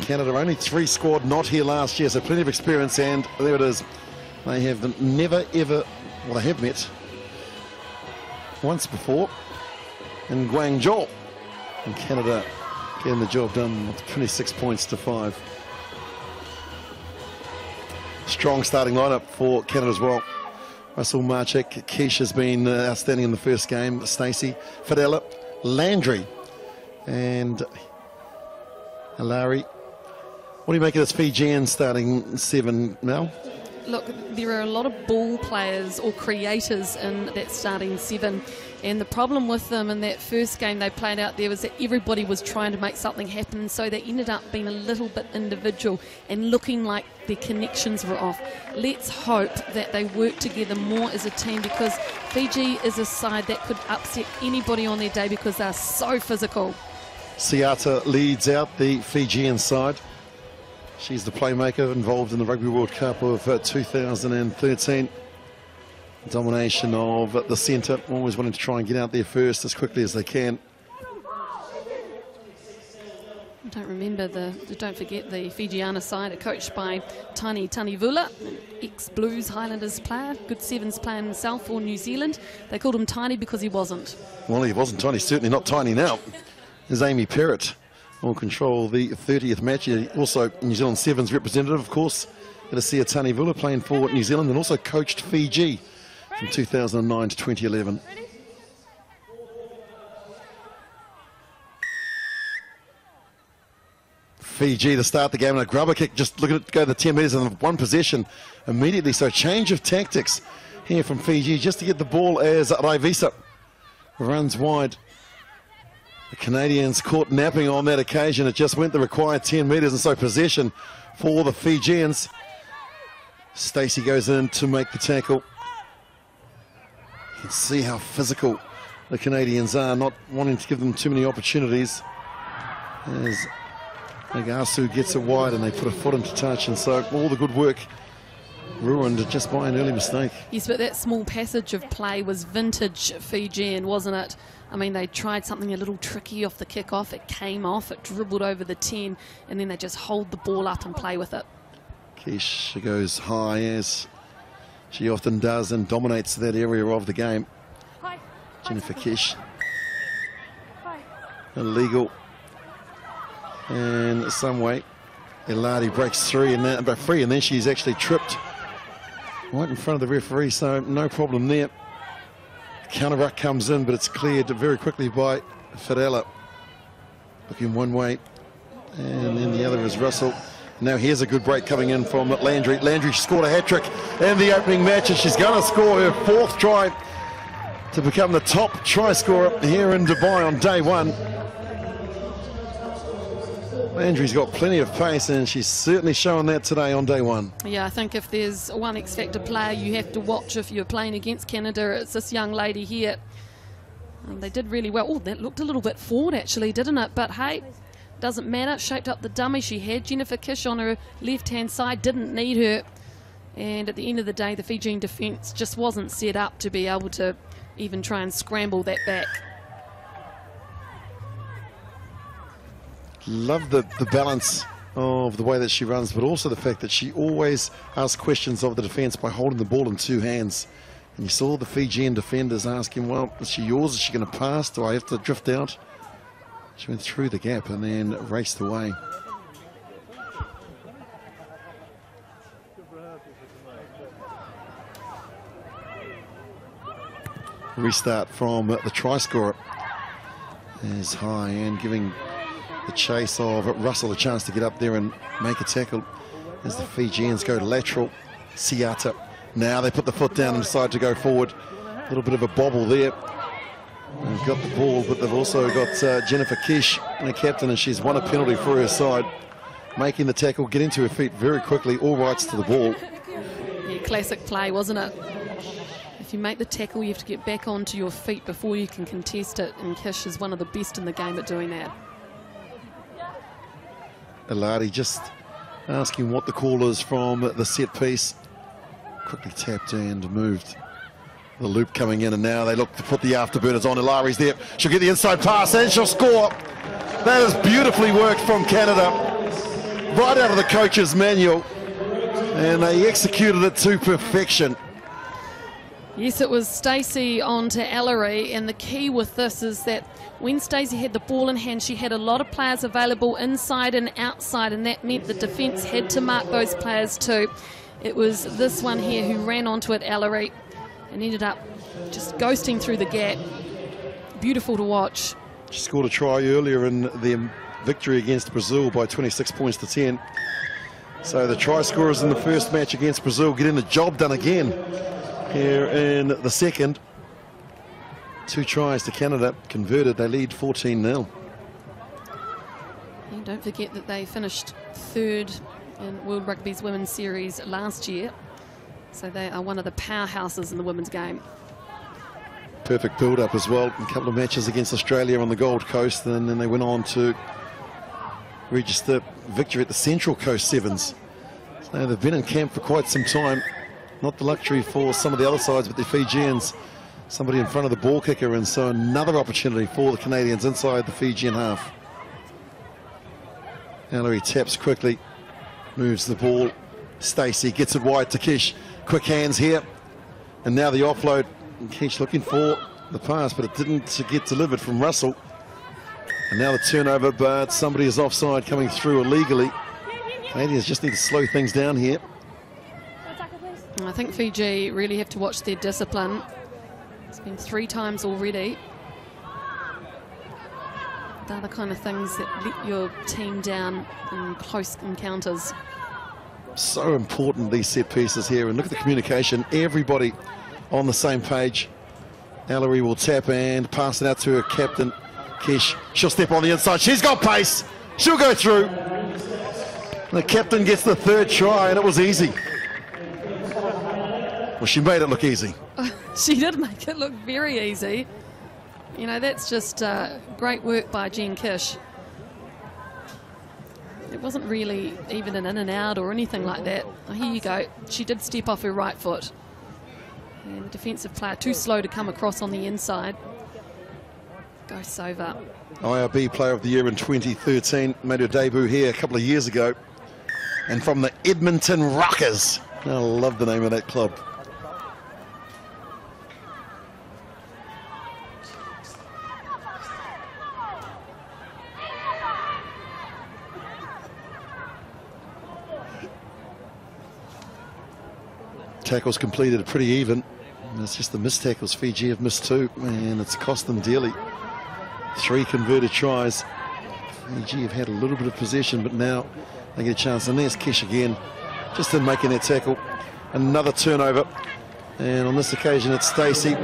Canada only 3 squad not here last year, so plenty of experience, and there it is. They have never ever, well, they have met once before in Guangzhou, and Canada getting the job done with 26 points to 5. Strong starting lineup for Canada as well. Russell, Marchek, Keish has been outstanding in the first game. Stacey, Fidela, Landry, and Alari. What do you make of this Fijian starting 7, Mel? Look, there are a lot of ball players or creators in that starting 7, and the problem with them in that first game they played out there was that everybody was trying to make something happen, so they ended up being a little bit individual and looking like their connections were off. Let's hope that they work together more as a team, because Fiji is a side that could upset anybody on their day because they're so physical. Siata leads out the Fijian side. She's the playmaker involved in the Rugby World Cup of 2013. Domination of the centre, always wanting to try and get out there first as quickly as they can. Don't forget the Fijiana side are coached by Tani Tanivula, an ex-Blues Highlanders player, good sevens player himself for New Zealand. They called him Tiny because he wasn't. Well, he wasn't tiny, certainly not tiny now. There's Amy Perrott will control the 30th match. Also New Zealand Sevens representative, of course. Going to see a Tanivula playing for New Zealand, and also coached Fiji from 2009 to 2011. Fiji to start the game, and a grubber kick, just look at it go the 10 metres in one possession immediately. So change of tactics here from Fiji just to get the ball as Raivisa runs wide. The Canadians caught napping on that occasion. It just went the required 10 metres, and so possession for the Fijians. Stacey goes in to make the tackle. You can see how physical the Canadians are, not wanting to give them too many opportunities. As Nagasu gets it wide and they put a foot into touch, and so all the good work ruined just by an early mistake. Yes, but that small passage of play was vintage Fijian, wasn't it? I mean, they tried something a little tricky off the kickoff. It came off, it dribbled over the 10, and then they just hold the ball up and play with it. Keish goes high, as she often does, and dominates that area of the game. Jennifer Keish. Illegal. And some way, Eladi breaks free, and then she's actually tripped right in front of the referee, so no problem there. Counter ruck comes in, but it's cleared very quickly by Fidela. Looking one way, and then the other is Russell. Now here's a good break coming in from Landry. Landry scored a hat-trick in the opening match, and she's going to score her 4th try to become the top try scorer here in Dubai on day 1. Landry's got plenty of pace, and she's certainly showing that today on day 1. Yeah, I think if there's one X-Factor player you have to watch if you're playing against Canada, it's this young lady here. And they did really well. Oh, that looked a little bit forward actually, didn't it? But hey, doesn't matter. Shaped up the dummy she had. Jennifer Keish on her left-hand side, didn't need her. And at the end of the day, the Fijian defence just wasn't set up to be able to even try and scramble that back. Love the balance of the way that she runs, but also the fact that she always asks questions of the defence by holding the ball in 2 hands. And you saw the Fijian defenders asking, well, is she yours? Is she going to pass? Do I have to drift out? She went through the gap and then raced away. Restart from the try scorer is high, and giving the chase of Russell a chance to get up there and make a tackle as the Fijians go lateral. Siata. Now they put the foot down and decide to go forward. A little bit of a bobble there. They've got the ball, but they've also got Jennifer Keish, the captain, and she's won a penalty for her side. Making the tackle, getting to her feet very quickly, all rights to the ball. Yeah, classic play, wasn't it? If you make the tackle, you have to get back onto your feet before you can contest it, and Keish is one of the best in the game at doing that. Eladi just asking what the call is from the set piece. Quickly tapped and moved. The loop coming in, and now they look to put the afterburners on. Ilari's there. She'll get the inside pass and she'll score. That is beautifully worked from Canada. right out of the coach's manual, and they executed it to perfection. Yes, it was Stacey on to Ellery, and the key with this is that when Stacey had the ball in hand, she had a lot of players available inside and outside, and that meant the defence had to mark those players too. It was this one here who ran onto it, Ellery, and ended up just ghosting through the gap. Beautiful to watch. She scored a try earlier in their victory against Brazil by 26 points to 10. So the try scorers in the first match against Brazil getting the job done again here in the second. 2 tries to Canada converted. They lead 14-0. And don't forget that they finished 3rd in World Rugby's Women's Series last year. So they are one of the powerhouses in the women's game. Perfect build-up as well. A couple of matches against Australia on the Gold Coast, and then they went on to register victory at the Central Coast Sevens. So they've been in camp for quite some time. Not the luxury for some of the other sides, but the Fijians, somebody in front of the ball kicker, and so another opportunity for the Canadians inside the Fijian half. Ellery taps quickly, moves the ball. Stacey gets it wide to Kish. Quick hands here, and now the offload. Kish looking for the pass, but it didn't get delivered from Russell. And now the turnover, but somebody is offside coming through illegally. Canadians just need to slow things down here. I think Fiji really have to watch their discipline. It's been 3 times already. They're the kind of things that let your team down in close encounters. So important, these set pieces here, and look at the communication. Everybody on the same page. Ellery will tap and pass it out to her captain, Kish. She'll step on the inside. She's got pace. She'll go through. The captain gets the 3rd try, and it was easy. Well, she made it look easy. She did make it look very easy. You know, that's just great work by Jen Kish. It wasn't really even an in and out or anything like that. Oh, here you go. She did step off her right foot. And the defensive player too slow to come across on the inside. Go Sova. IRB Player of the Year in 2013. Made her debut here a couple of years ago. And from the Edmonton Rockers. I love the name of that club. Tackles completed pretty even. And it's just the missed tackles. Fiji have missed 2, and it's cost them dearly. 3 converted tries. Fiji have had a little bit of possession, but now they get a chance. And there's Kish again, just in making that tackle. Another turnover, and on this occasion it's Stacey.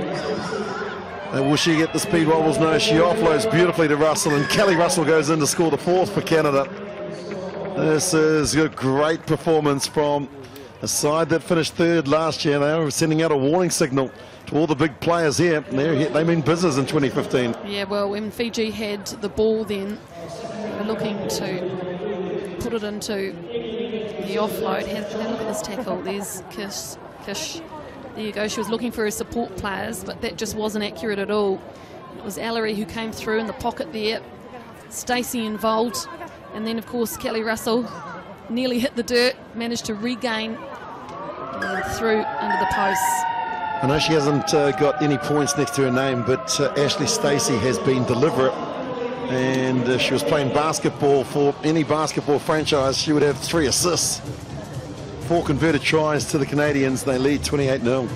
Will she get the speed wobbles? No, she offloads beautifully to Russell, and Kelly Russell goes in to score the 4th for Canada. This is a great performance from a side that finished 3rd last year. They were sending out a warning signal to all the big players here. They mean business in 2015. Yeah, well, when Fiji had the ball then, they were looking to put it into the offload. Have a look at this tackle. There's Kish. There you go. She was looking for her support players, but that just wasn't accurate at all. It was Ellery who came through in the pocket there. Stacey involved. And then, of course, Kelly Russell nearly hit the dirt, managed to regain through under the posts. I know she hasn't got any points next to her name, but Ashley Stacey has been deliberate. And she was playing basketball for any basketball franchise. She would have 3 assists. 4 converted tries to the Canadians. They lead 28-0.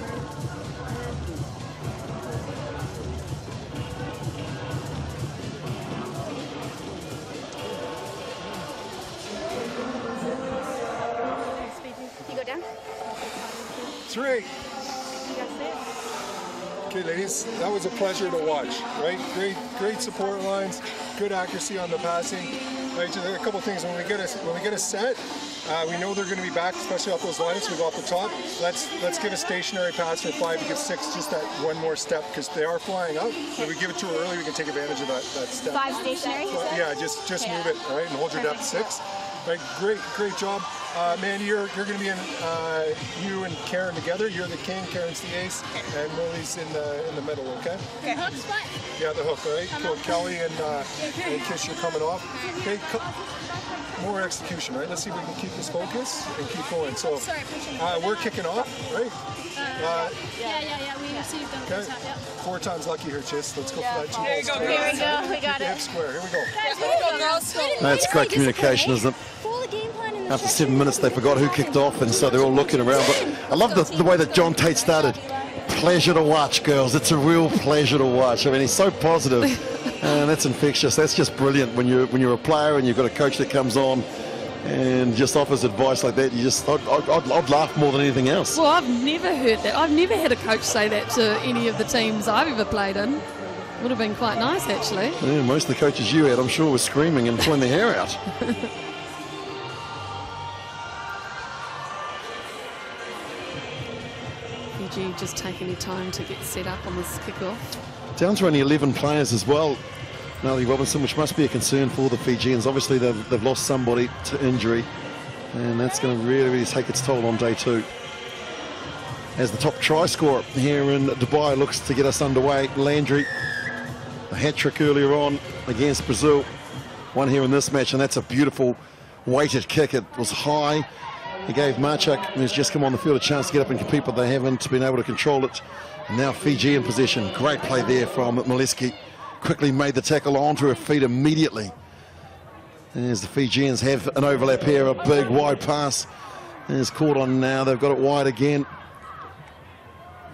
Okay, ladies, that was a pleasure to watch, right? Great support lines, good accuracy on the passing. Right, just a couple things. When we get a set, we know they're going to be back, especially off those lines. We go off the top. Let's give a stationary pass for 5 to give 6, just that one more step, because they are flying up. If we give it to her early, we can take advantage of that step. 5 stationary? Yeah, just move it, all right, and hold your depth 6. Right, great job. Mandy, you're going to be in, you and Karen together. You're the king, Karen's the ace, and Millie's in the middle, okay? Okay. Hook spot? Yeah, the hook, all right? Cool. Kelly and Kish, you're coming off. Okay, more execution, right? Let's see if we can keep this focus and keep going. So, we're kicking off, right? Yeah. We received them. Okay. Yep. 4 times lucky here, Chis. Let's go for that 2 Here we go. We got it. Hip square. Here we go. That's great communication, isn't it? After 7 minutes, they forgot who kicked off, and so they're all looking around. But I love the way that John Tate started. Pleasure to watch, girls. It's a real pleasure to watch. I mean, he's so positive, and that's infectious. That's just brilliant when you're a player and you've got a coach that comes on and just offers advice like that. I'd laugh more than anything else. Well, I've never heard that. I've never had a coach say that to any of the teams I've ever played in. Would have been quite nice, actually. Yeah, most of the coaches you had, I'm sure, were screaming and pulling their hair out. Fiji just taking their time to get set up on this kickoff. Down to only 11 players as well. Natalie Robinson, which must be a concern for the Fijians. Obviously, they've lost somebody to injury, and that's going to really take its toll on day 2. As the top try scorer here in Dubai looks to get us underway, Landry, a hat-trick earlier on against Brazil. One here in this match, and that's a beautiful weighted kick. It was high. He gave Marchuk, who's just come on the field, a chance to get up and compete, but they haven't been able to control it. And now Fiji in possession. Great play there from Mileski. Quickly made the tackle onto her feet immediately. As the Fijians have an overlap here, a big wide pass is caught on now. They've got it wide again.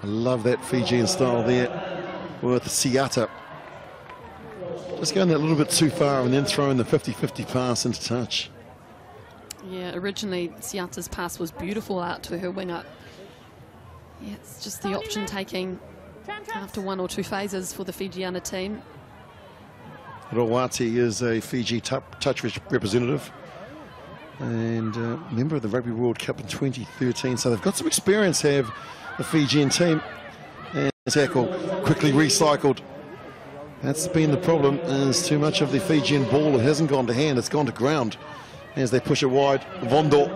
I love that Fijian style there with Siata. Just going that little bit too far and then throwing the 50-50 pass into touch. Yeah, originally Siata's pass was beautiful out to her winger. Yeah, it's just the option taking after 1 or 2 phases for the Fijiana team. Rawati is a Fiji touch representative and member of the Rugby World Cup in 2013. So they've got some experience, have the Fijian team. And tackle quickly recycled. That's been the problem, is too much of the Fijian ball. It hasn't gone to hand, it's gone to ground. As they push it wide, Vondo.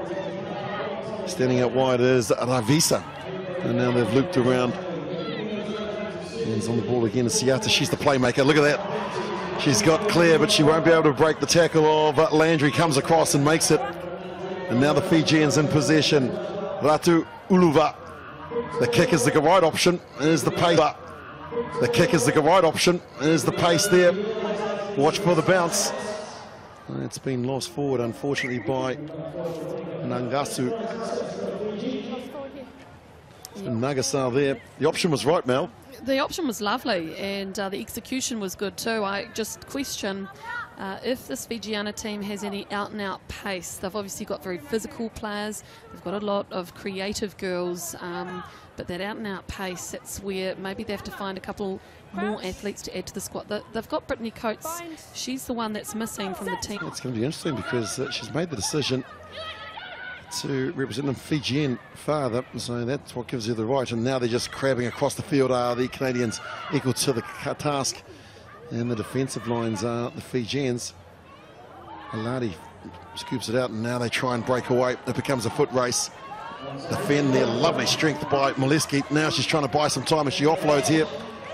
Standing out wide is Ravisa. And now they've looped around. Hands on the ball again, Siata. She's the playmaker. Look at that. She's got clear, but she won't be able to break the tackle of Landry. Comes across and makes it. And now the Fijians in possession. Ratu Uluva. The kick is the right option. There's the pace. The kick is the right option. There's the pace there. Watch for the bounce. It's been lost forward, unfortunately, by Nangasu. Nagasar there. The option was right, Mel. The option was lovely, and the execution was good too. I just question if this Fijiana team has any out-and-out pace. They've obviously got very physical players. They've got a lot of creative girls, but that out-and-out pace, that's where maybe they have to find a couple more athletes to add to the squad. They've got Brittany Coates. She's the one that's missing from the team. It's going to be interesting because she's made the decision to represent a Fijian father, so that's what gives her the right. And now they're just crabbing across the field, are the Canadians, equal to the task. And the defensive lines are the Fijians. Aladi scoops it out, and now they try and break away. It becomes a foot race. Defend there, lovely strength by Mileski. Now she's trying to buy some time, and she offloads here.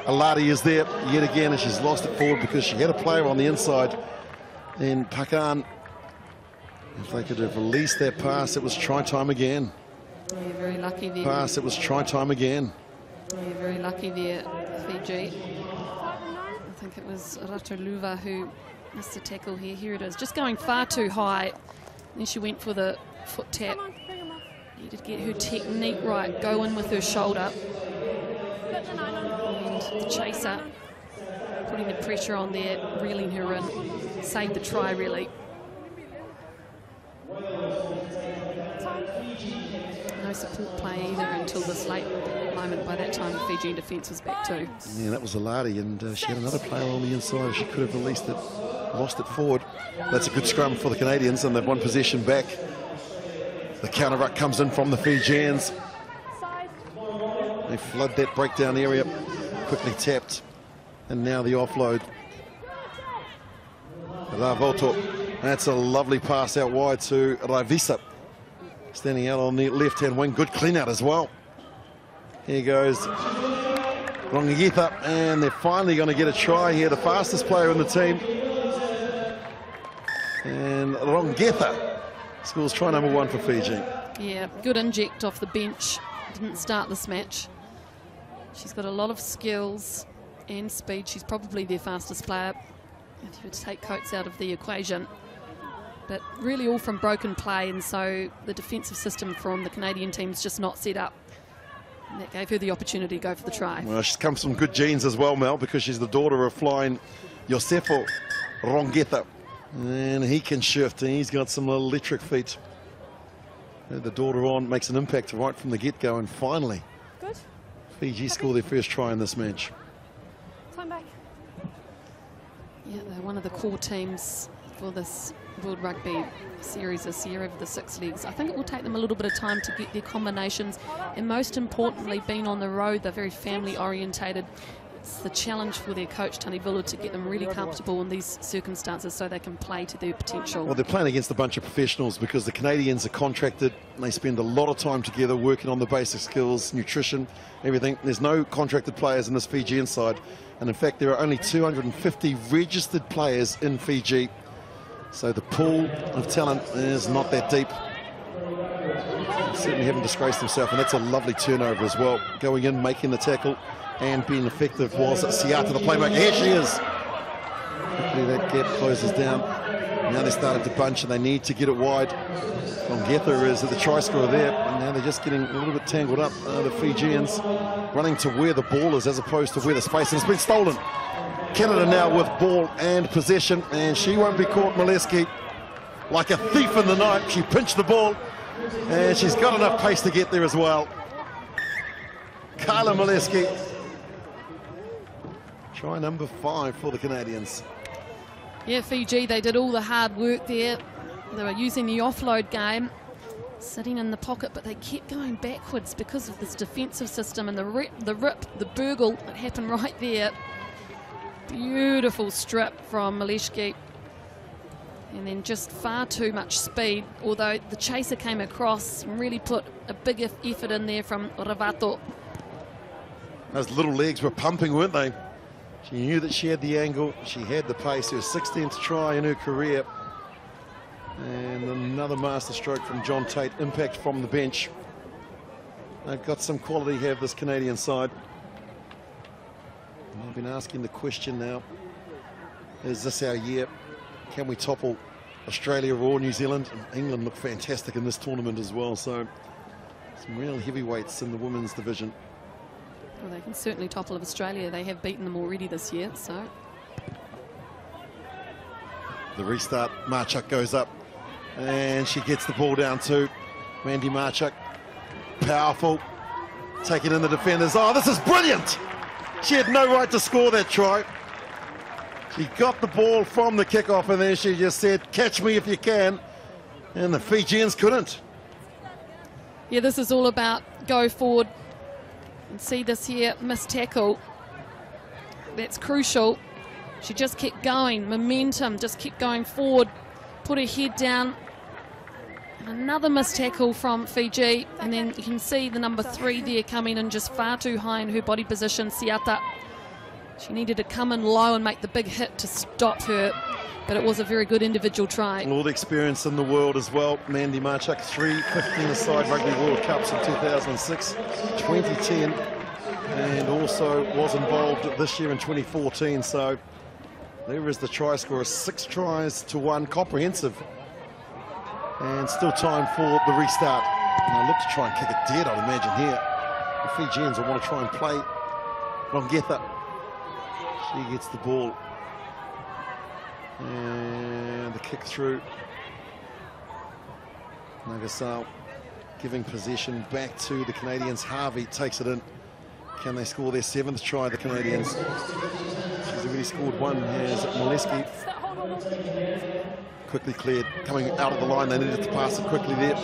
Aladi is there yet again, and she's lost it forward because she had a player on the inside. And Pakan, if they could have released that pass, it was try time again. Yeah, very lucky there. Pass, it was try time again. Yeah, very lucky there, Fiji. I think it was Ratuluva who missed the tackle here. Here it is, just going far too high. Then she went for the foot tap. Needed to get her technique right, go in with her shoulder. And the chaser, putting the pressure on there, reeling her in. Saved the try, really. No support play either until this late moment. By that time, the Fijian defence was back too. Yeah, that was Aladi, and she had another player on the inside. She could have released it, lost it forward. That's a good scrum for the Canadians, and they've won possession back. The counter ruck comes in from the Fijians. They flood that breakdown area, quickly tapped, and now the offload. Ravoto That's a lovely pass out wide to Ravisa. Standing out on the left-hand wing. Good clean out as well. Here goes Rongigetha, and they're finally going to get a try here. The fastest player in the team. And Rongigetha scores try number 1 for Fiji. Yeah, good inject off the bench. Didn't start this match. She's got a lot of skills and speed. She's probably their fastest player if you were to take Coates out of the equation. But really all from broken play, and so the defensive system from the Canadian team's just not set up. And that gave her the opportunity to go for the try. Well, she's come from good genes as well, Mel, because she's the daughter of flying Josefo Rongigetha. And he can shift, and he's got some electric feet. The daughter on makes an impact right from the get-go, and finally, Good. Fiji score their first try in this match. Time back. Yeah, they're one of the core teams for this World Rugby series this year over the 6 legs. I think it will take them a little bit of time to get their combinations, and most importantly, being on the road, they're very family orientated. It's the challenge for their coach Tani Villa to get them really comfortable in these circumstances so they can play to their potential. Well, they're playing against a bunch of professionals because the Canadians are contracted. They spend a lot of time together working on the basic skills, nutrition, everything. There's no contracted players in this Fijian side, and in fact there are only 250 registered players in Fiji. So the pool of talent is not that deep. They certainly haven't disgraced themselves, and that's a lovely turnover as well. Going in, making the tackle, and being effective was Siata, the playmaker. Here she is. Quickly that gap closes down. Now they started to bunch, and they need to get it wide. Rongigetha is at the try scorer there, and now they're just getting a little bit tangled up. The Fijians running to where the ball is as opposed to where the space, and it's been stolen. Canada now with ball and possession, and she won't be caught, Molesky. Like a thief in the night, she pinched the ball, and she's got enough pace to get there as well. Kyla Molesky. Try number 5 for the Canadians. Yeah, Fiji, they did all the hard work there. They were using the offload game, sitting in the pocket, but they kept going backwards because of this defensive system, and the burgle that happened right there. Beautiful strip from Molesky, and then just far too much speed, although the chaser came across and really put a big effort in there from Ravato. Those little legs were pumping, weren't they? She knew that she had the angle, she had the pace. Her 16th try in her career, and another master stroke from John Tate. Impact from the bench. They've got some quality here, this Canadian side. And I've been asking the question now, is this our year? Can we topple Australia or New Zealand? And England look fantastic in this tournament as well, so some real heavyweights in the women's division. Well, they can certainly topple Australia. They have beaten them already this year, so. The restart, Marchuk goes up, and she gets the ball down to Mandy Marchuk. Powerful, taking in the defenders. Oh, this is brilliant! She had no right to score that try. She got the ball from the kickoff, and then she just said, catch me if you can, and the Fijians couldn't. Yeah, this is all about go forward. And see this here, missed tackle. That's crucial. She just kept going, momentum, just kept going forward, put her head down. And another missed tackle from Fiji, and then you can see the number 3 there coming in just far too high in her body position, Siata. She needed to come in low and make the big hit to stop her, but it was a very good individual try. All the experience in the world as well. Mandy Marchuk, 3 15-a-side Rugby World Cups in 2006, 2010, and also was involved this year in 2014. So there is the try scorer, 6 tries to 1, comprehensive. And still time for the restart. And they look to try and kick it dead, I'd imagine, here. The Fijians will want to try and play Rongigetha. She gets the ball. And the kick through. Nagasao giving possession back to the Canadians. Harvey takes it in. Can they score their 7th try, the Canadians? She's already scored 1, has Molesky. Quickly cleared, coming out of the line. They needed to pass it quickly there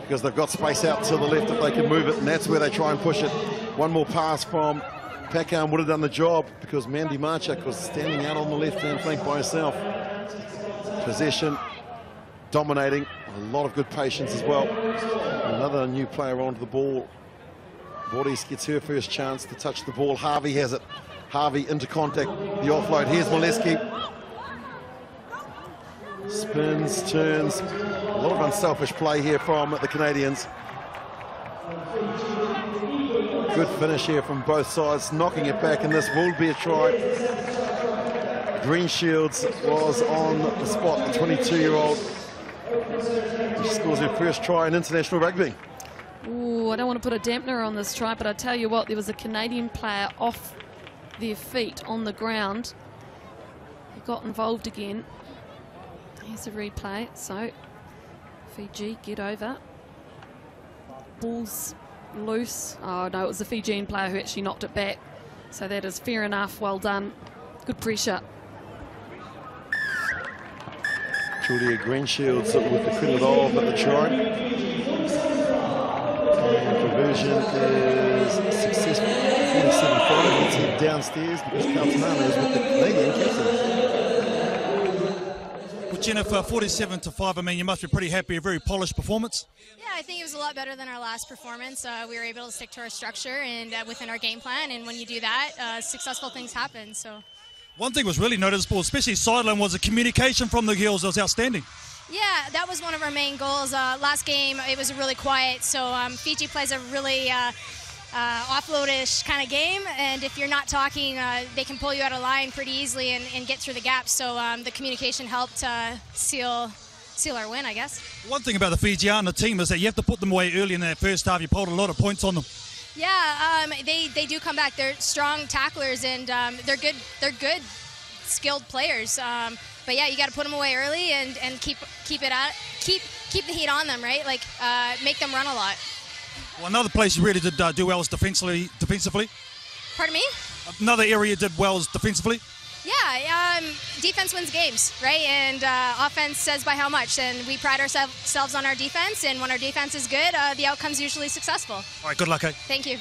because they've got space out to the left if they can move it, and that's where they try and push it. One more pass from Pakan would have done the job because Mandy Marchuk was standing out on the left-hand flank by herself. Possession, dominating. A lot of good patience as well. Another new player onto the ball. Boris gets her first chance to touch the ball. Harvey has it. Harvey into contact. The offload. Here's Molesky. Spins, turns. A lot of unselfish play here from the Canadians. Good finish here from both sides, knocking it back, and this will be a try. Greenshields was on the spot, the 22-year-old. She scores her first try in international rugby. Ooh, I don't want to put a dampener on this try, but I tell you what, there was a Canadian player off their feet on the ground. He got involved again. Here's a replay. So, Fiji get over. Ball's loose. Oh no, it was the Fijian player who actually knocked it back. So that is fair enough. Well done. Good pressure. Julia Greenshields with the credit of at the try. And conversion is successful. 47-5. Let's head downstairs because Caltanano is with the Canadian captain. Well, Jennifer, 47-5. I mean, you must be pretty happy. A very polished performance. Yeah, I think it was a lot better than our last performance. We were able to stick to our structure and within our game plan. And when you do that, successful things happen. So. One thing was really noticeable, especially sideline, was the communication from the girls. It was outstanding. Yeah, that was one of our main goals. Last game, it was really quiet. So Fiji plays a really offloadish kind of game. And if you're not talking, they can pull you out of line pretty easily and get through the gaps. So the communication helped seal our win, I guess. One thing about the Fijian team is that you have to put them away early in that first half. You pulled a lot of points on them. Yeah, they do come back. They're strong tacklers and they're good, skilled players. But yeah, you got to put them away early and keep the heat on them, right? Like make them run a lot. Well, another place you really did do well is defensively. Pardon me? Another area you did well is defensively. Yeah, defense wins games, right? And offense says by how much. And we pride ourselves on our defense. And when our defense is good, the outcome's usually successful. All right, good luck, eh? Thank you.